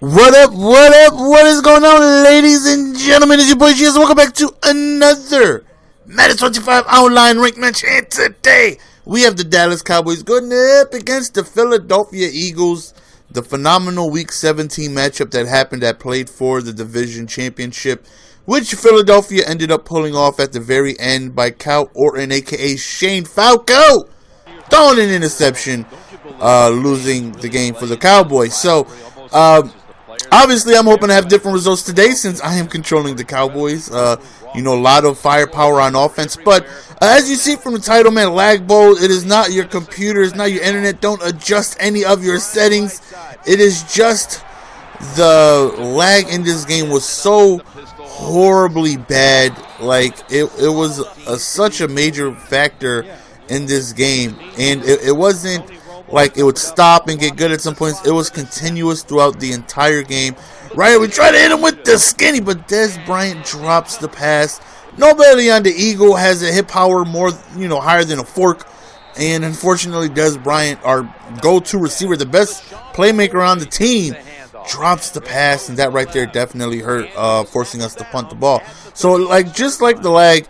What up, what is going on, ladies and gentlemen? It's your boy GS. Welcome back to another Madden 25 online ranked match. And today, we have the Dallas Cowboys going up against the Philadelphia Eagles. The phenomenal Week 17 matchup that happened that played for the division championship, which Philadelphia ended up pulling off at the very end by Cal Orton, a.k.a. Shane Falco, throwing an interception, losing the game for the Cowboys. So, obviously, I'm hoping to have different results today since I am controlling the Cowboys. A lot of firepower on offense. But as you see from the title, man, lag bowl, it is not your computer, it's not your internet. Don't adjust any of your settings. It is just the lag in this game was so horribly bad. Like, it was such a major factor in this game. And it wasn't like it would stop and get good at some points. It was continuous throughout the entire game. Right, we try to hit him with the skinny, but Dez Bryant drops the pass. Nobody on the Eagle has a hit power more, higher than a fork. And unfortunately, Dez Bryant, our go-to receiver, the best playmaker on the team, drops the pass, and that right there definitely hurt, forcing us to punt the ball. So, just like the lag,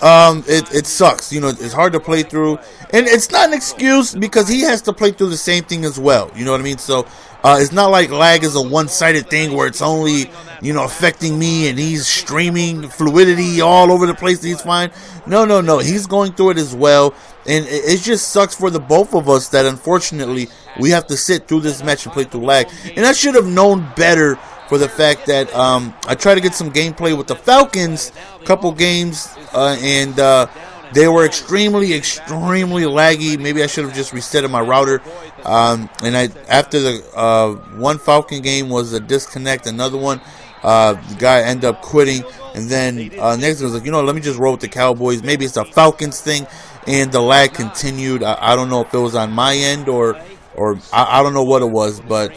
it sucks. It's hard to play through, and it's not an excuse because he has to play through the same thing as well. You know what I mean? So it's not like lag is a one-sided thing where it's only affecting me and he's streaming fluidity all over the place. He's fine. No. He's going through it as well, and it just sucks for the both of us that unfortunately we have to sit through this match and play through lag. And I should have known better for the fact that I tried to get some gameplay with the Falcons a couple games, and they were extremely laggy. Maybe I should have just resetted my router. And after the one Falcon game was a disconnect, another one, the guy ended up quitting. And then next I was like, let me just roll with the Cowboys. Maybe it's a Falcons thing. And the lag continued. I don't know if it was on my end or I don't know what it was, but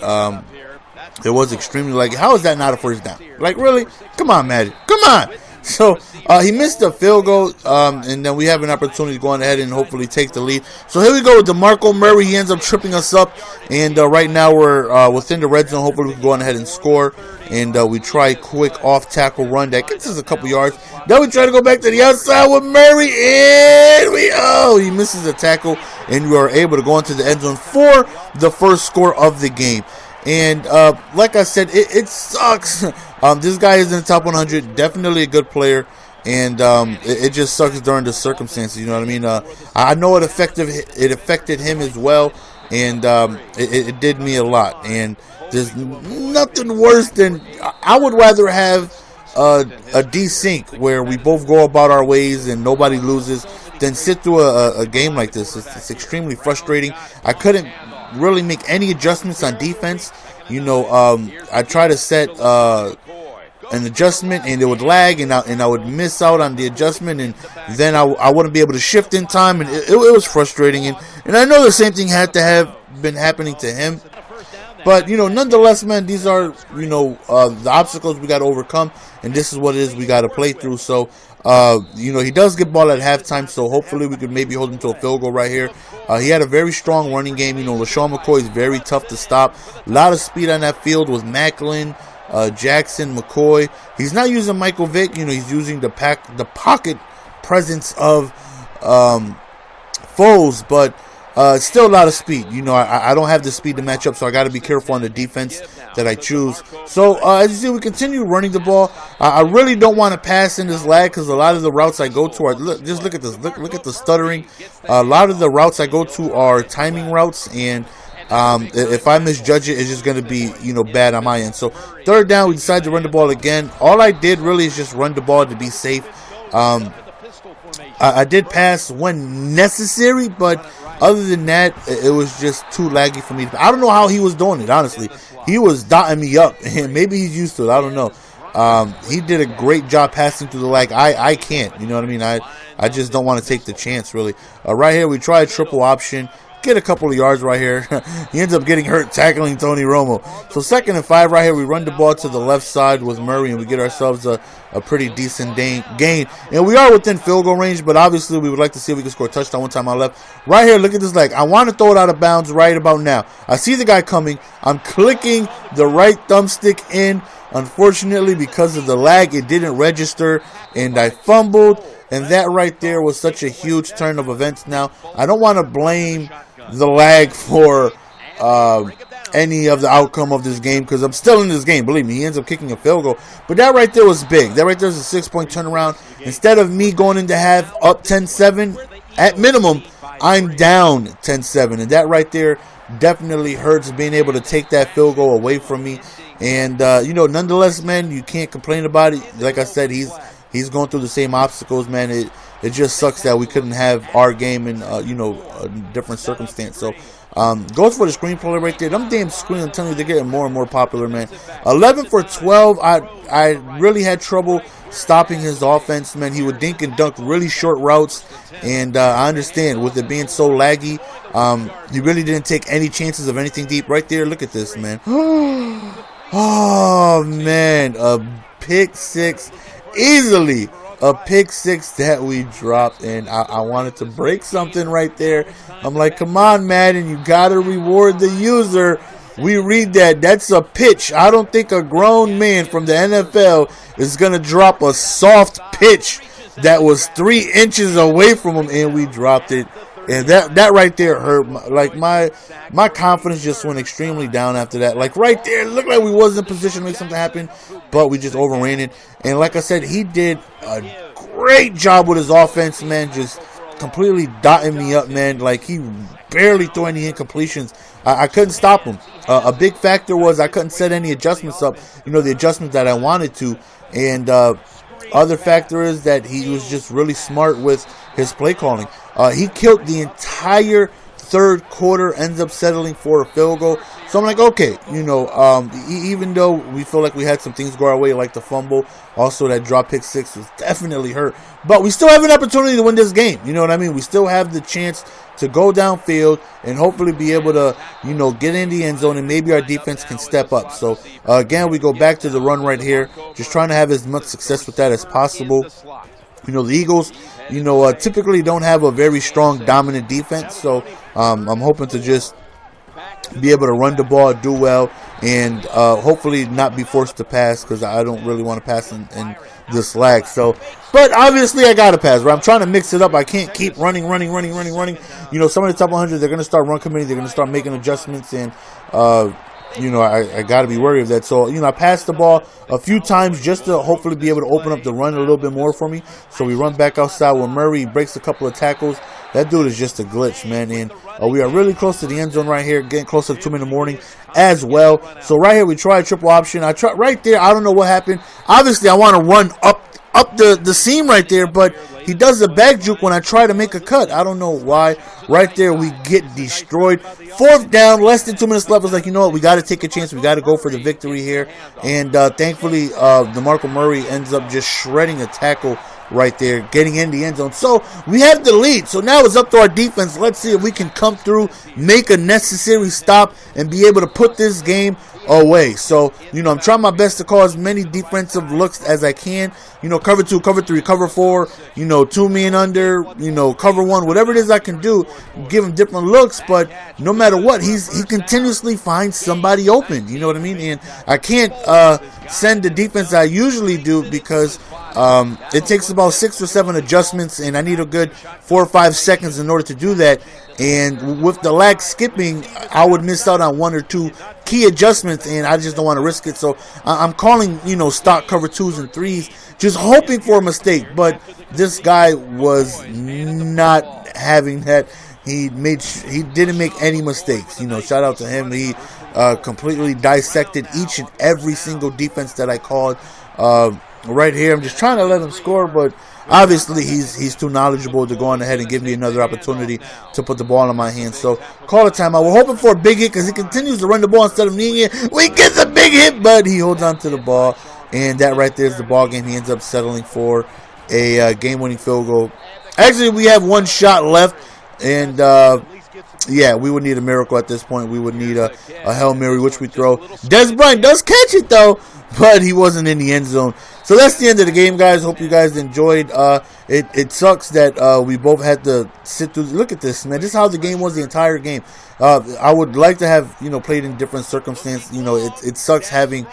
it was extremely laggy. How is that not a first down? Like, really? Come on, Madden. Come on. So he missed a field goal, and then we have an opportunity to go on ahead and hopefully take the lead. So here we go with DeMarco Murray. He ends up tripping us up, and right now we're within the red zone. Hopefully we can go on ahead and score, and we try a quick off-tackle run that gets us a couple yards. Then we try to go back to the outside with Murray, and he misses a tackle, and we are able to go into the end zone for the first score of the game. And like I said, it sucks. This guy is in the top 100, definitely a good player, and it just sucks during the circumstances. You know what I mean? I know it affected him as well, and it did me a lot. And there's nothing worse than I would rather have a desync where we both go about our ways and nobody loses than sit through a game like this. It's extremely frustrating. I couldn't really make any adjustments on defense. I try to set an adjustment and it would lag, and I would miss out on the adjustment, and then I wouldn't be able to shift in time, and it was frustrating. And I know the same thing had to have been happening to him, but nonetheless, man, these are the obstacles we got to overcome, and this is what it is we got to play through. So he does get ball at halftime, so hopefully we could maybe hold him to a field goal right here. He had a very strong running game. LaShawn McCoy is very tough to stop. A lot of speed on that field with Macklin, Jackson, McCoy. He's not using Michael Vick. He's using the pocket presence of Foles, but still a lot of speed. I don't have the speed to match up, so I got to be careful on the defense that I choose. So as you see, we continue running the ball. I really don't want to pass in this lag because a lot of the routes I go to are just look at this. Look at the stuttering. A lot of the routes I go to are timing routes, and if I misjudge it, it's just going to be bad on my end. So third down, we decided to run the ball again. All I did really is just run the ball to be safe. I did pass when necessary, but other than that, it was just too laggy for me. I don't know how he was doing it, honestly. He was dotting me up, and maybe he's used to it. I don't know. He did a great job passing through the lag. I can't, you know what I mean? I just don't want to take the chance, really. Right here, we try a triple option. get a couple of yards right here. He ends up getting hurt tackling Tony Romo. So 2nd and 5 right here. We run the ball to the left side with Murray, and we get ourselves a pretty decent gain. And we are within field goal range, but obviously we would like to see if we can score a touchdown one time on left. Right here, look at this leg. I want to throw it out of bounds right about now. I see the guy coming. I'm clicking the right thumbstick in. Unfortunately, because of the lag, it didn't register, and I fumbled. And that right there was such a huge turn of events. Now, I don't want to blame the lag for any of the outcome of this game, because I'm still in this game. Believe me, he ends up kicking a field goal. But that right there was big. That right there is a 6-point turnaround. Instead of me going into half up 10-7, at minimum, I'm down 10-7. And that right there definitely hurts, being able to take that field goal away from me. And, nonetheless, man, you can't complain about it. Like I said, he's going through the same obstacles, man. It just sucks that we couldn't have our game in, a different circumstance. So, goes for the screenplay right there. Them damn screens, I'm telling you, they're getting more and more popular, man. 11 for 12. I really had trouble stopping his offense, man. He would dink and dunk really short routes, and I understand with it being so laggy. He really didn't take any chances of anything deep. Right there, look at this, man. Oh, man, a pick six. Easily a pick six that we dropped, and I wanted to break something right there. I'm like, come on, Madden, you gotta reward the user. We read that. That's a pitch. I don't think a grown man from the NFL is gonna drop a soft pitch that was 3 inches away from him, and we dropped it. And that right there hurt. Like, my confidence just went extremely down after that. Like, right there, it looked like we wasn't in position to make something happen, but we just overran it. And like I said, he did a great job with his offense, man, just completely dotting me up, man. Like, he barely threw any incompletions. I couldn't stop him. A big factor was I couldn't set any adjustments up, the adjustments that I wanted to. And other factor is that he was just really smart with his play calling. He killed the entire third quarter, ends up settling for a field goal. So I'm like, okay, even though we feel like we had some things go our way, like the fumble, also that drop pick six was definitely hurt. But we still have an opportunity to win this game. You know what I mean? We still have the chance to go downfield and hopefully be able to, get in the end zone, and maybe our defense can step up. So, again, we go back to the run right here, just trying to have as much success with that as possible. The Eagles, typically don't have a very strong, dominant defense. So, I'm hoping to just be able to run the ball, do well, and hopefully not be forced to pass, because I don't really want to pass in this lag. So, but obviously I got to pass, right? I'm trying to mix it up. I can't keep running. Some of the top 100, they're going to start run committee. They're going to start making adjustments, and I got to be worried of that. So, I passed the ball a few times just to hopefully be able to open up the run a little bit more for me. So we run back outside with Murray. He breaks a couple of tackles. That dude is just a glitch, man. And we are really close to the end zone right here, getting closer to 2 in the morning as well. So right here, we try a triple option. I try right there. I don't know what happened. Obviously, I want to run up the seam right there, but he does the back juke when I try to make a cut. I don't know why. Right there, we get destroyed. 4th down, less than 2 minutes left. I was like, you know what? We got to take a chance. We got to go for the victory here. And thankfully, DeMarco Murray ends up just shredding a tackle right there, getting in the end zone. So we have the lead. So now it's up to our defense. Let's see if we can come through, make a necessary stop, and be able to put this game away. So, I'm trying my best to call as many defensive looks as I can. Cover 2, cover 3, cover 4, 2 men under, cover 1, whatever it is I can do, give him different looks. But no matter what, he continuously finds somebody open. You know what I mean? And I can't send the defense I usually do, because it takes about 6 or 7 adjustments, and I need a good 4 or 5 seconds in order to do that. And with the lag skipping, I would miss out on 1 or 2 key adjustments, and I just don't want to risk it. So I'm calling, stock cover 2s and 3s, just hoping for a mistake. But this guy was not having that. He didn't make any mistakes. Shout out to him. He completely dissected each and every single defense that I called. Right here, I'm just trying to let him score, but obviously he's too knowledgeable to go on ahead and give me another opportunity to put the ball in my hands. So call a timeout. We're hoping for a big hit, because he continues to run the ball instead of needing it. We get the big hit, but he holds on to the ball, and that right there is the ball game. He ends up settling for a game-winning field goal. Actually, we have 1 shot left, and yeah, we would need a miracle at this point. We would need a Hail Mary, which we throw. Des Bryant does catch it, though, but he wasn't in the end zone. So that's the end of the game, guys. Hope you guys enjoyed. It sucks that we both had to sit through. Look at this, man. This is how the game was the entire game. I would like to have, played in different circumstances. It sucks having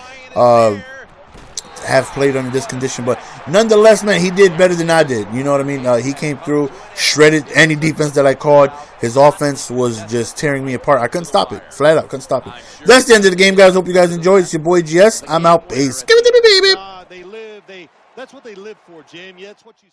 have played under this condition, but nonetheless, man, he did better than I did. You know what I mean? He came through, shredded any defense that I called. His offense was just tearing me apart. I couldn't stop it. Flat out, couldn't stop it. That's the end of the game, guys. Hope you guys enjoyed. It's your boy GS. I'm out. Peace. Give it to me, baby. That's what they live for, Jim. Yeah, that's what you